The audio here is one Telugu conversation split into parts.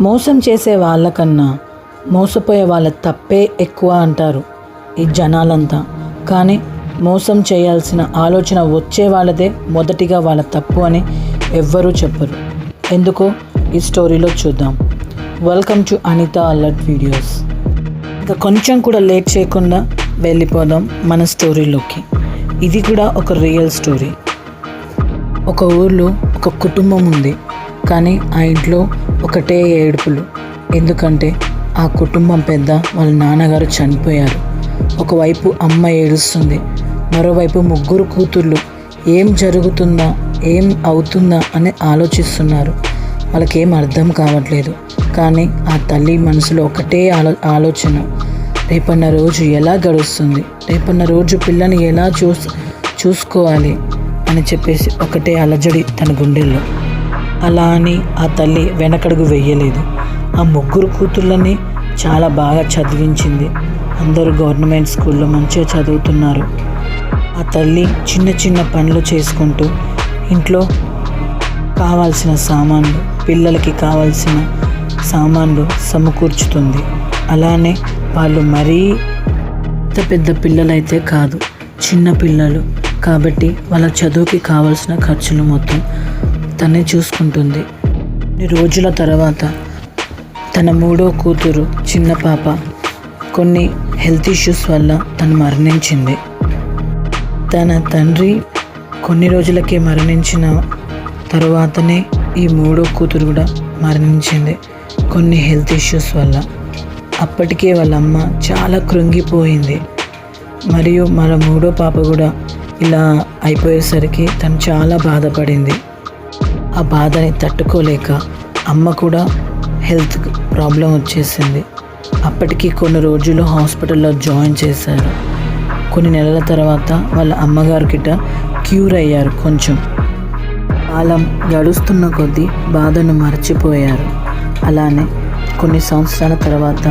మోసం చేసే వాళ్ళకన్నా మోసపోయే వాళ్ళ తప్పే ఎక్కువ అంటారు ఈ జనాలంతా. కానీ మోసం చేయాల్సిన ఆలోచన వచ్చే వాళ్ళదే మొదటిగా వాళ్ళ తప్పు అని ఎవ్వరూ చెప్పరు. ఎందుకో ఈ స్టోరీలో చూద్దాం. Welcome to Anita alert videos. ఇంకా కొంచెం కూడా లేట్ చేయకుండా వెళ్ళిపోదాం మన స్టోరీలోకి. ఇది కూడా ఒక రియల్ స్టోరీ. ఒక ఊర్లో ఒక కుటుంబం ఉంది. కానీ ఆ ఇంట్లో ఒకటే ఏడుపులు. ఎందుకంటే ఆ కుటుంబం పెద్ద వాళ్ళ నాన్నగారు చనిపోయారు. ఒకవైపు అమ్మ ఏడుస్తుంది, మరోవైపు ముగ్గురు కూతుర్లు ఏం జరుగుతుందా, ఏం అవుతుందా అని ఆలోచిస్తున్నారు. వాళ్ళకేం అర్థం కావట్లేదు. కానీ ఆ తల్లి మనసులో ఒకటే ఆలోచన, రేపన్న రోజు ఎలా గడుస్తుంది, రేపన్న రోజు పిల్లని ఎలా చూసుకోవాలి అని చెప్పేసి ఒకటే అలజడి తన గుండెల్లో. అలా అని ఆ తల్లి వెనకడుగు వెయ్యలేదు. ఆ ముగ్గురు కూతుళ్ళని చాలా బాగా చదివించింది. అందరూ గవర్నమెంట్ స్కూల్లో మంచిగా చదువుతున్నారు. ఆ తల్లి చిన్న చిన్న పనులు చేసుకుంటూ ఇంట్లో కావాల్సిన సామాన్లు, పిల్లలకి కావాల్సిన సామాన్లు సమకూర్చుతుంది. అలానే వాళ్ళు మరీ పెద్ద పిల్లలైతే కాదు, చిన్న పిల్లలు కాబట్టి వాళ్ళ చదువుకి కావాల్సిన ఖర్చులు మొత్తం తనే చూసుకుంటుంది. కొన్ని రోజుల తర్వాత తన మూడో కూతురు చిన్న పాప కొన్ని హెల్త్ ఇష్యూస్ వల్ల తను మరణించింది. తన తండ్రి కొన్ని రోజులకే మరణించిన తర్వాతనే ఈ మూడో కూతురు కూడా మరణించింది కొన్ని హెల్త్ ఇష్యూస్ వల్ల. అప్పటికే వాళ్ళ అమ్మ చాలా కృంగిపోయింది. మరియు మన మూడో పాప కూడా ఇలా అయిపోయేసరికి తను చాలా బాధపడింది. ఆ బాధని తట్టుకోలేక అమ్మ కూడా హెల్త్ ప్రాబ్లం వచ్చేసింది. అప్పటికి కొన్ని రోజులు హాస్పిటల్లో జాయిన్ చేశారు. కొన్ని నెలల తర్వాత వాళ్ళ అమ్మగారు గిట్ట క్యూర్ అయ్యారు. కొంచెం కాలం గడుస్తున్న కొద్దీ బాధను మర్చిపోయారు. అలానే కొన్ని సంవత్సరాల తర్వాత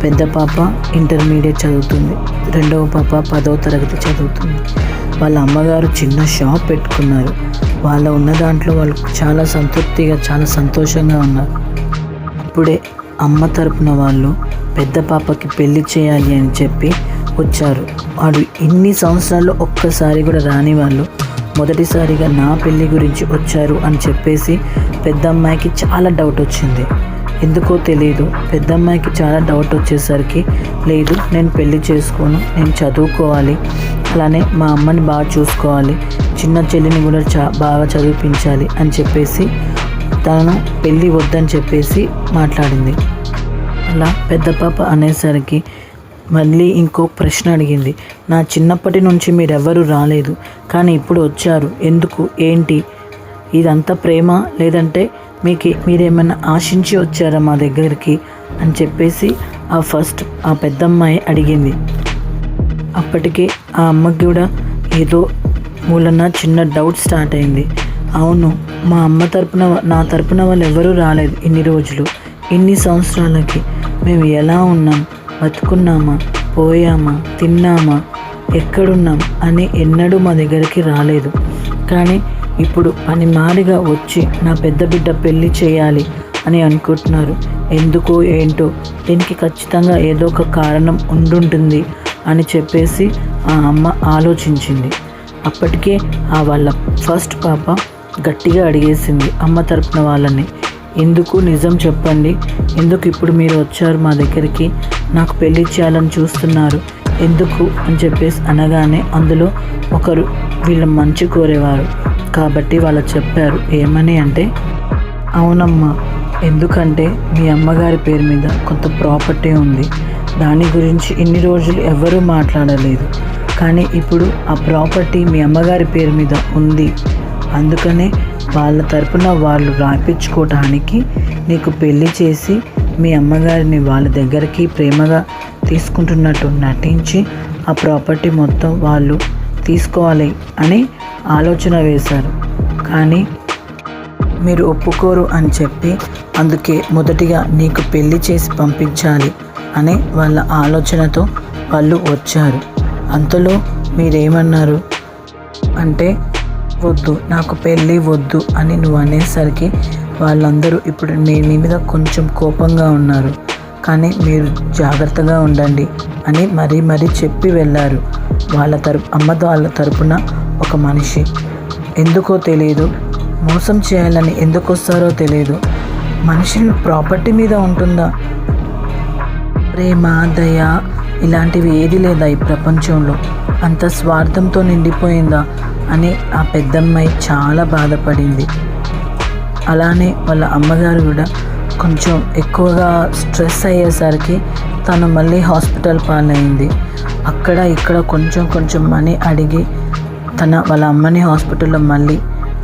పెద్ద పాప ఇంటర్మీడియట్ చదువుతుంది, రెండవ పాప 10వ తరగతి చదువుతుంది. వాళ్ళ అమ్మగారు చిన్న షాప్ పెట్టుకున్నారు. వాళ్ళ ఉన్న దాంట్లో వాళ్ళు చాలా సంతృప్తిగా, చాలా సంతోషంగా ఉన్నారు. అప్పుడే అమ్మ తరపున వాళ్ళు పెద్ద పాపకి పెళ్లి చేయాలి అని చెప్పి వచ్చారు. వాడు ఇన్ని సంవత్సరాల్లో ఒక్కసారి కూడా రాని వాళ్ళు మొదటిసారిగా నా పెళ్లి గురించి వచ్చారు అని చెప్పేసి పెద్ద అమ్మాయికి చాలా డౌట్ వచ్చింది. ఎందుకో తెలియదు, పెద్ద అమ్మాయికి చాలా డౌట్ వచ్చేసరికి, లేదు నేను పెళ్లి చేసుకోను, నేను చదువుకోవాలి, అలానే మా అమ్మని బాగా చూసుకోవాలి, చిన్న చెల్లిని కూడా బాగా చదివించాలి అని చెప్పేసి తను పెళ్ళి వద్దని చెప్పేసి మాట్లాడింది. అలా పెద్ద పాప అనేసరికి మళ్ళీ ఇంకో ప్రశ్న అడిగింది. నా చిన్నప్పటి నుంచి మీరెవ్వరూ రాలేదు, కానీ ఇప్పుడు వచ్చారు, ఎందుకు, ఏంటి, ఇదంతా ప్రేమ లేదంటే మీరేమైనా ఆశించి వచ్చారా మా దగ్గరికి అని చెప్పేసి ఆ పెద్దమ్మాయి అడిగింది. అప్పటికే ఆ అమ్మకి కూడా ఏదో మూలన చిన్న డౌట్ స్టార్ట్ అయింది. అవును, మా అమ్మ తరపున నా తరపున వాళ్ళు ఎవరూ రాలేదు ఇన్ని రోజులు, ఇన్ని సంవత్సరాలకి మేము ఎలా ఉన్నాం, బతుకున్నామా, పోయామా, తిన్నామా, ఎక్కడున్నాం అని ఎన్నడూ మా దగ్గరికి రాలేదు. కానీ ఇప్పుడు పనిమారిగా వచ్చి నా పెద్ద బిడ్డ పెళ్ళి చేయాలి అని అనుకుంటున్నారు. ఎందుకో ఏంటో, దీనికి ఖచ్చితంగా ఏదో ఒక కారణం ఉండుంటుంది అని చెప్పేసి ఆ అమ్మ ఆలోచించింది. అప్పటికే వాళ్ళ ఫస్ట్ పాప గట్టిగా అడిగేసింది అమ్మ తరపున వాళ్ళని, ఎందుకు నిజం చెప్పండి, ఎందుకు ఇప్పుడు మీరు వచ్చారు మా దగ్గరికి, నాకు పెళ్ళి చేయాలని చూస్తున్నారు ఎందుకు అని చెప్పేసి అనగానే అందులో ఒకరు వీళ్ళ మంచి కోరేవారు కాబట్టి వాళ్ళు చెప్పారు. ఏమని అంటే, అవునమ్మా, ఎందుకంటే మీ అమ్మగారి పేరు మీద కొంత ప్రాపర్టీ ఉంది, దాని గురించి ఇన్ని రోజులు ఎవరూ మాట్లాడలేదు, కానీ ఇప్పుడు ఆ ప్రాపర్టీ మీ అమ్మగారి పేరు మీద ఉంది, అందుకనే వాళ్ళ తరపున వాళ్ళు రాయించుకోవడానికి నీకు పెళ్లి చేసి మీ అమ్మగారిని వాళ్ళ దగ్గరికి ప్రేమగా తీసుకుంటున్నట్టు నటించి ఆ ప్రాపర్టీ మొత్తం వాళ్ళు తీసుకోవాలి అని ఆలోచన వేశారు. కానీ మీరు ఒప్పుకోరు అని చెప్పి అందుకే మొదటిగా నీకు పెళ్లి చేసి పంపించాలి అనే వాళ్ళ ఆలోచనతో వాళ్ళు వచ్చారు. అంతలో మీరేమన్నారు అంటే, వద్దు, నాకు పెళ్ళి వద్దు అని నువ్వు అనేసరికి వాళ్ళందరూ ఇప్పుడు మీ మీద కొంచెం కోపంగా ఉన్నారు, కానీ మీరు జాగ్రత్తగా ఉండండి అని మరీ చెప్పి వెళ్ళారు. వాళ్ళ తరపున ఒక మనిషి. ఎందుకో తెలియదు, మోసం చేయాలని ఎందుకు వస్తారో తెలియదు. మనుషులు ప్రాపర్టీ మీద ఉంటుందా? ప్రేమ, దయ ఇలాంటివి ఏది లేదా ఈ ప్రపంచంలో? అంత స్వార్థంతో నిండిపోయిందా అని ఆ పెద్దమ్మాయి చాలా బాధపడింది. అలానే వాళ్ళ అమ్మగారు కూడా కొంచెం ఎక్కువగా స్ట్రెస్ అయ్యేసరికి తను మళ్ళీ హాస్పిటల్ పాలైంది. అక్కడ ఇక్కడ కొంచెం మనీ అడిగి వాళ్ళ అమ్మని హాస్పిటల్లో మళ్ళీ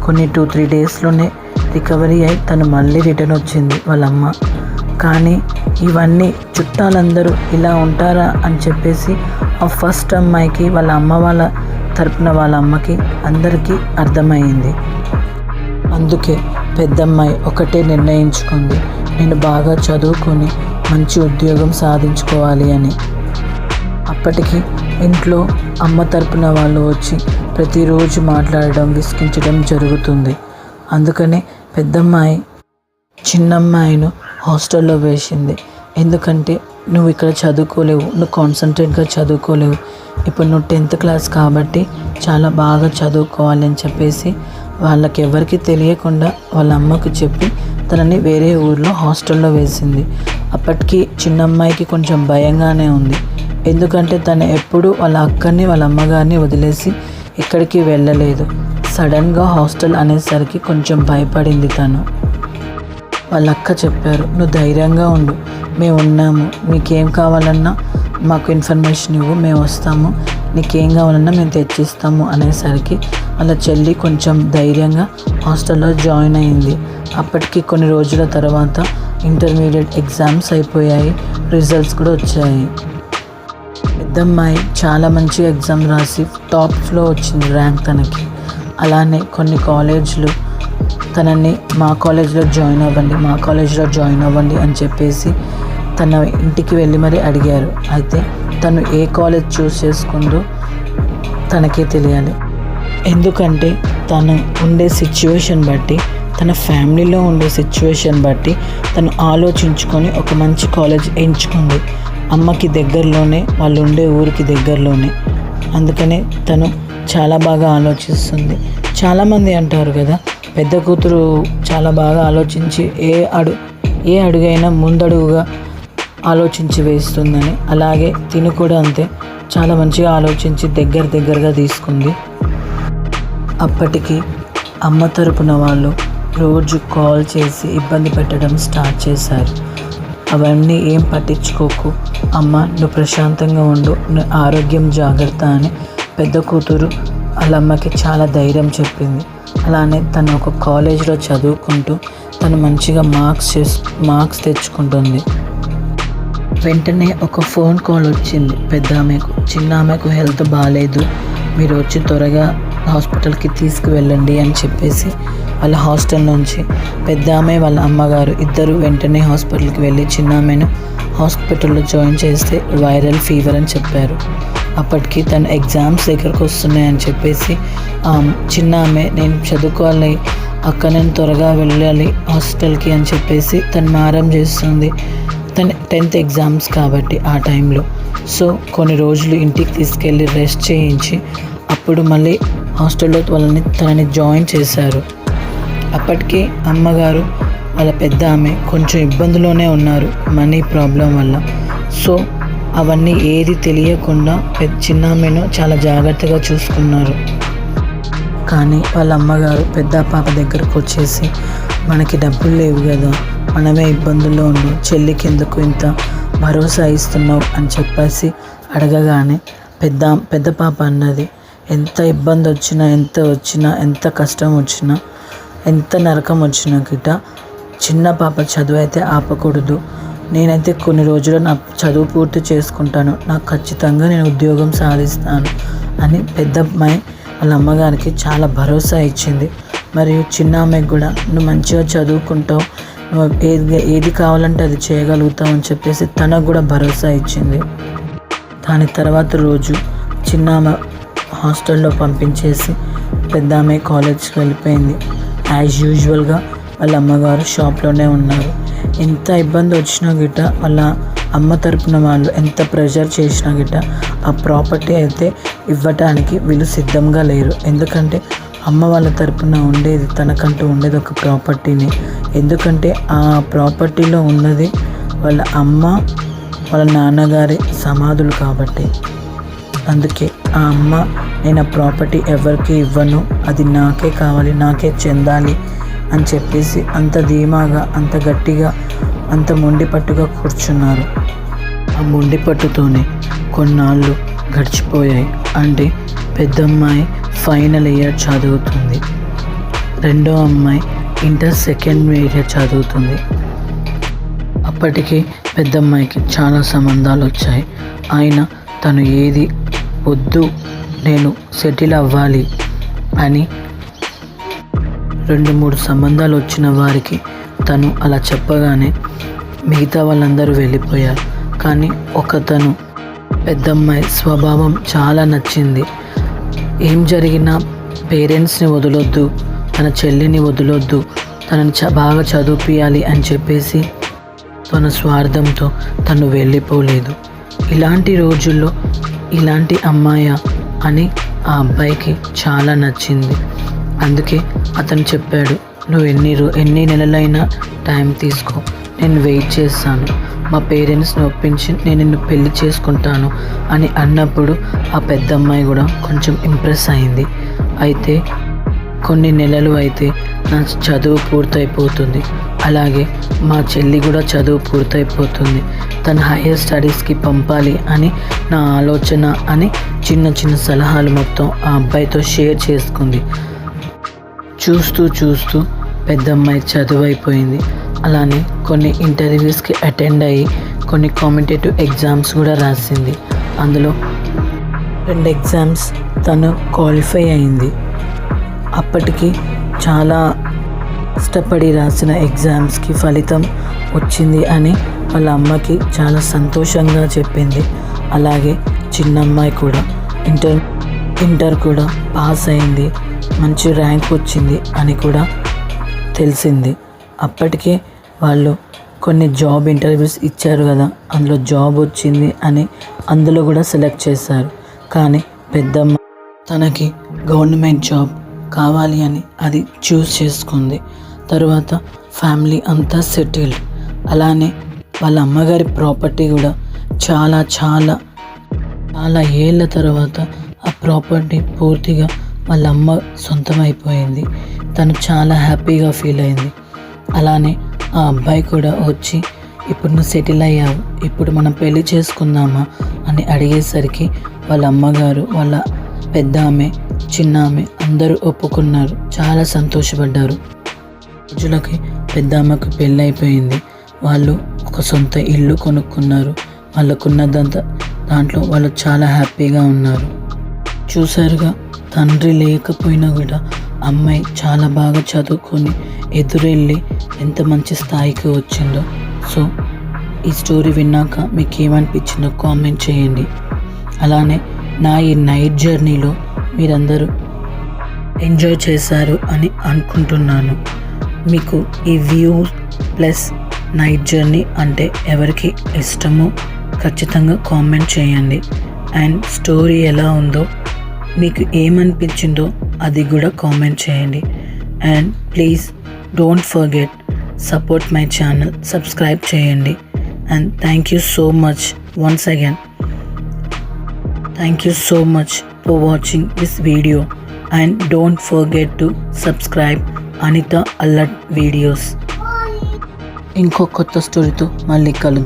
కొన్ని 2-3 డేస్లోనే రికవరీ అయి తను మళ్ళీ రిటర్న్ వచ్చింది వాళ్ళ అమ్మ. కానీ ఇవన్నీ చుట్టాలందరూ ఇలా ఉంటారా అని చెప్పేసి ఆ ఫస్ట్ అమ్మాయికి వాళ్ళ అమ్మ వాళ్ళ తరపున వాళ్ళ అమ్మకి అందరికీ అర్థమైంది. అందుకే పెద్దమ్మాయి ఒకటే నిర్ణయించుకుంది, నేను బాగా చదువుకొని మంచి ఉద్యోగం సాధించుకోవాలి అని. అప్పటికి ఇంట్లో అమ్మ తరపున వాళ్ళు వచ్చి ప్రతిరోజు మాట్లాడడం, విసిగించడం జరుగుతుంది. అందుకనే పెద్దమ్మాయి చిన్నమ్మాయిను హాస్టల్లో వేసింది. ఎందుకంటే నువ్వు ఇక్కడ చదువుకోలేవు, నువ్వు కాన్సన్ట్రేట్గా చదువుకోలేవు, ఇప్పుడు నువ్వు 10th క్లాస్ కాబట్టి చాలా బాగా చదువుకోవాలి అని చెప్పేసి వాళ్ళకి ఎవరికి తెలియకుండా వాళ్ళ అమ్మకు చెప్పి తనని వేరే ఊర్లో హాస్టల్లో వేసింది. అప్పటికి చిన్నమ్మాయికి కొంచెం భయంగానే ఉంది. ఎందుకంటే తను ఎప్పుడు వాళ్ళ అక్కని వాళ్ళ అమ్మగారిని వదిలేసి ఎక్కడికి వెళ్ళలేదు. సడన్గా హాస్టల్ అనేసరికి కొంచెం భయపడింది తను. వాళ్ళ అక్క చెప్పారు, నువ్వు ధైర్యంగా ఉండు, మేము ఉన్నాము, నీకేం కావాలన్నా మాకు ఇన్ఫర్మేషన్ ఇవ్వు, మేము వస్తాము, నీకేం కావాలన్నా మేము తెచ్చిస్తాము అనేసరికి వాళ్ళ చెల్లి కొంచెం ధైర్యంగా హాస్టల్లో జాయిన్ అయింది. అప్పటికి కొన్ని రోజుల తర్వాత ఇంటర్మీడియట్ ఎగ్జామ్స్ అయిపోయాయి, రిజల్ట్స్ కూడా వచ్చాయి. పెద్దమ్మాయి చాలా మంచిగా ఎగ్జామ్ రాసి టాప్స్లో వచ్చింది ర్యాంక్ తనకి. అలానే కొన్ని కాలేజీలు తనని మా కాలేజ్లో జాయిన్ అవ్వండి అని చెప్పేసి తన ఇంటికి వెళ్ళి మరీ అడిగారు. అయితే తను ఏ కాలేజ్ చూస్ చేసుకుందో తనకే తెలియాలి. ఎందుకంటే తను ఉండే సిచ్యువేషన్ బట్టి, తన ఫ్యామిలీలో ఉండే సిచ్యువేషన్ బట్టి తను ఆలోచించుకొని ఒక మంచి కాలేజ్ ఎంచుకుంది. అమ్మకి దగ్గరలోనే, వాళ్ళు ఉండే ఊరికి దగ్గరలోనే. అందుకనే తను చాలా బాగా ఆలోచిస్తుంది. చాలామంది అంటారు కదా, పెద్ద కూతురు చాలా బాగా ఆలోచించి ఏ అడుగైనా ముందడుగుగా ఆలోచించి వేస్తుందని. అలాగే తిను కూడా అంతే, చాలా మంచిగా ఆలోచించి దగ్గరగా తీసుకుంది. అప్పటికి అమ్మ తరపున వాళ్ళు రోజు కాల్ చేసి ఇబ్బంది పెట్టడం స్టార్ట్ చేశారు. అవన్నీ ఏం పట్టించుకోకు అమ్మ, నువ్వు ప్రశాంతంగా ఉండు, నువ్వు ఆరోగ్యం జాగ్రత్త అని పెద్ద కూతురు వాళ్ళ అమ్మకి చాలా ధైర్యం చెప్పింది. అలానే తను ఒక కాలేజ్లో చదువుకుంటూ తను మంచిగా మార్క్స్ తెచ్చుకుంటుంది. వెంటనే ఒక ఫోన్ కాల్ వచ్చింది పెద్ద ఆమెకు. చిన్న ఆమెకు హెల్త్ బాగాలేదు, మీరు వచ్చి త్వరగా హాస్పిటల్కి తీసుకువెళ్ళండి అని చెప్పేసి వాళ్ళ హాస్టల్ నుంచి పెద్ద ఆమె వాళ్ళ అమ్మగారు ఇద్దరు వెంటనే హాస్పిటల్కి వెళ్ళి చిన్న ఆమెను హాస్పిటల్లో జాయిన్ చేస్తే వైరల్ ఫీవర్ అని చెప్పారు. అప్పటికి తను ఎగ్జామ్స్ దగ్గరకు వస్తున్నాయని చెప్పేసి చిన్న ఆమె, నేను చదువుకోవాలి అక్క, నేను త్వరగా వెళ్ళాలి హాస్పిటల్కి అని చెప్పేసి తను మారం చేస్తుంది. తను 10th ఎగ్జామ్స్ కాబట్టి ఆ టైంలో. సో కొన్ని రోజులు ఇంటికి తీసుకెళ్ళి రెస్ట్ చేయించి అప్పుడు మళ్ళీ హాస్టల్లో తనని జాయిన్ చేశారు. అప్పటికే అమ్మగారు వాళ్ళ పెద్ద ఆమె కొంచెం ఇబ్బందులోనే ఉన్నారు మనీ ప్రాబ్లం వల్ల. సో అవన్నీ ఏది తెలియకుండా చిన్న ఆమెను చాలా జాగ్రత్తగా చూసుకున్నారు. కానీ వాళ్ళ అమ్మగారు పెద్ద పాప దగ్గరకు వచ్చేసి, మనకి డబ్బులు లేవు కదా, మనమే ఇబ్బందుల్లో ఉండు, చెల్లికి ఎందుకు ఇంత భరోసా ఇస్తున్నావు అని చెప్పేసి అడగగానే పెద్ద పాప అన్నది, ఎంత ఇబ్బంది వచ్చినా, ఎంత కష్టం వచ్చినా, ఎంత నరకం వచ్చినా గిట్ట చిన్న పాప చదువు అయితే ఆపకూడదు, నేనైతే కొన్ని రోజులు నా చదువు పూర్తి చేసుకుంటాను, నాకు ఖచ్చితంగా నేను ఉద్యోగం సాధిస్తాను అని పెద్ద అమ్మాయి వాళ్ళ అమ్మగారికి చాలా భరోసా ఇచ్చింది. మరియు చిన్న అమ్మాయికి కూడా, నువ్వు మంచిగా చదువుకుంటావు, నువ్వు ఏది కావాలంటే అది చేయగలుగుతావు అని చెప్పేసి తనకు కూడా భరోసా ఇచ్చింది. దాని తర్వాత రోజు చిన్న ఆమె హాస్టల్లో పంపించేసి పెద్ద ఆమె కాలేజ్కి వెళ్ళిపోయింది. యాజ్ యూజువల్గా వాళ్ళ అమ్మగారు షాప్లోనే ఉన్నారు. ఎంత ఇబ్బంది వచ్చినా గిట్ట వాళ్ళ అమ్మ తరపున వాళ్ళు ఎంత ప్రెషర్ చేసినా గిట్ట ఆ ప్రాపర్టీ అయితే ఇవ్వటానికి వీళ్ళు సిద్ధంగా లేరు. ఎందుకంటే అమ్మ వాళ్ళ తరపున ఉండేది, తనకంటూ ఉండేది ఒక ప్రాపర్టీని. ఎందుకంటే ఆ ప్రాపర్టీలో ఉన్నది వాళ్ళ అమ్మ వాళ్ళ నాన్నగారి సమాధులు కాబట్టి. అందుకే ఆ అమ్మ, నేను ఆ ప్రాపర్టీ ఎవరికి ఇవ్వను, అది నాకే కావాలి, నాకే చెందాలి అని చెప్పేసి అంత ధీమాగా, అంత గట్టిగా, అంత మొండిపట్టుగా కూర్చున్నారు. ఆ మొండిపట్టుతోనే కొన్నాళ్ళు గడిచిపోయాయి. అంటే పెద్దమ్మాయి ఫైనల్ ఇయర్ చదువుతుంది, రెండో అమ్మాయి ఇంటర్ సెకండ్ ఇయర్ చదువుతుంది. అప్పటికి పెద్దమ్మాయికి చాలా సంబంధాలు వచ్చాయి. ఆయన తను ఏది వద్దు, నేను సెటిల్ అవ్వాలి అని 2-3 సంబంధాలు వచ్చిన వారికి తను అలా చెప్పగానే మిగతా వాళ్ళందరూ వెళ్ళిపోయారు. కానీ ఒకతను పెద్దమ్మాయి స్వభావం చాలా నచ్చింది. ఏం జరిగినా పేరెంట్స్ని వదలొద్దు, తన చెల్లిని వదలొద్దు, తనని బాగా చదివిపియాలి అని చెప్పేసి తన స్వార్థంతో తను వెళ్ళిపోలేదు. ఇలాంటి రోజుల్లో ఇలాంటి అమ్మాయ అని ఆ అబ్బాయికి చాలా నచ్చింది. అందుకే అతను చెప్పాడు, నువ్వు ఎన్ని నెలలైనా టైం తీసుకో, నేను వెయిట్ చేస్తాను, మా పేరెంట్స్ని ఒప్పించి నేను నిన్ను పెళ్లి చేసుకుంటాను అని అన్నప్పుడు ఆ పెద్దమ్మాయి కూడా కొంచెం ఇంప్రెస్ అయింది. అయితే కొన్ని నెలలు అయితే నా చదువు పూర్తయిపోతుంది, అలాగే మా చెల్లి కూడా చదువు పూర్తయిపోతుంది, తన హైయర్ స్టడీస్కి పంపాలి అని నా ఆలోచన అని చిన్న చిన్న సలహాలు మొత్తం ఆ అబ్బాయితో షేర్ చేసుకుంది. చూస్తూ చూస్తూ పెద్దమ్మాయి చదువు అయిపోయింది. అలానే కొన్ని ఇంటర్వ్యూస్కి అటెండ్ అయ్యి కొన్ని కాంపిటేటివ్ ఎగ్జామ్స్ కూడా రాసింది. అందులో 2 ఎగ్జామ్స్ తను క్వాలిఫై అయింది. అప్పటికి చాలా కష్టపడి రాసిన ఎగ్జామ్స్కి ఫలితం వచ్చింది అని వాళ్ళ అమ్మకి చాలా సంతోషంగా చెప్పింది. అలాగే చిన్నమ్మాయి కూడా ఇంటర్ కూడా పాస్ అయింది, మంచి ర్యాంక్ వచ్చింది అని కూడా తెలిసింది. అప్పటికే వాళ్ళు కొన్ని జాబ్ ఇంటర్వ్యూస్ ఇచ్చారు కదా, అందులో జాబ్ వచ్చింది అని అందులో కూడా సెలెక్ట్ చేశారు. కానీ పెద్దమ్మ తనకి గవర్నమెంట్ జాబ్ కావాలి అని అది చూస్ చేసుకుంది. తర్వాత ఫ్యామిలీ అంతా సెటిల్డ్. అలానే వాళ్ళ అమ్మగారి ప్రాపర్టీ కూడా చాలా చాలా చాలా ఏళ్ళ తర్వాత ఆ ప్రాపర్టీ పూర్తిగా వాళ్ళ అమ్మ సొంతం అయిపోయింది. తను చాలా హ్యాపీగా ఫీల్ అయింది. అలానే ఆ అబ్బాయి కూడా వచ్చి, ఇప్పుడు నువ్వు సెటిల్ అయ్యావు, ఇప్పుడు మనం పెళ్లి చేసుకుందామా అని అడిగేసరికి వాళ్ళ అమ్మగారు, వాళ్ళ పెద్ద ఆమె, చిన్న ఆమె అందరూ ఒప్పుకున్నారు. చాలా సంతోషపడ్డారు. రోజులకి పెద్ద అమ్మకు పెళ్ళి అయిపోయింది. వాళ్ళు ఒక సొంత ఇల్లు కొనుక్కున్నారు. దాంట్లో వాళ్ళు చాలా హ్యాపీగా ఉన్నారు. చూసారుగా, తండ్రి లేకపోయినా కూడా అమ్మాయి చాలా బాగా చదువుకొని ఎదురెళ్ళి ఎంత మంచి స్థాయికి వచ్చిందో. సో ఈ స్టోరీ విన్నాక మీకు ఏమనిపించిందో కామెంట్ చేయండి. అలానే నా ఈ నైట్ జర్నీలో మీరందరూ ఎంజాయ్ చేశారు అని అనుకుంటున్నాను. మీకు ఈ వ్యూ ప్లస్ నైట్ జర్నీ అంటే ఎవరికి ఇష్టమో ఖచ్చితంగా కామెంట్ చేయండి. అండ్ స్టోరీ ఎలా ఉందో, మీకు ఏమనిపించిందో అది కూడా కామెంట్ చేయండి. And please don't forget support my channel, subscribe చేయండి. And thank you so much once again. Thank you so much for watching this video, and don't forget to subscribe Anita Alert videos. ఇంకో కొత్త స్టోరీతో మళ్ళీ కలుద్దాం.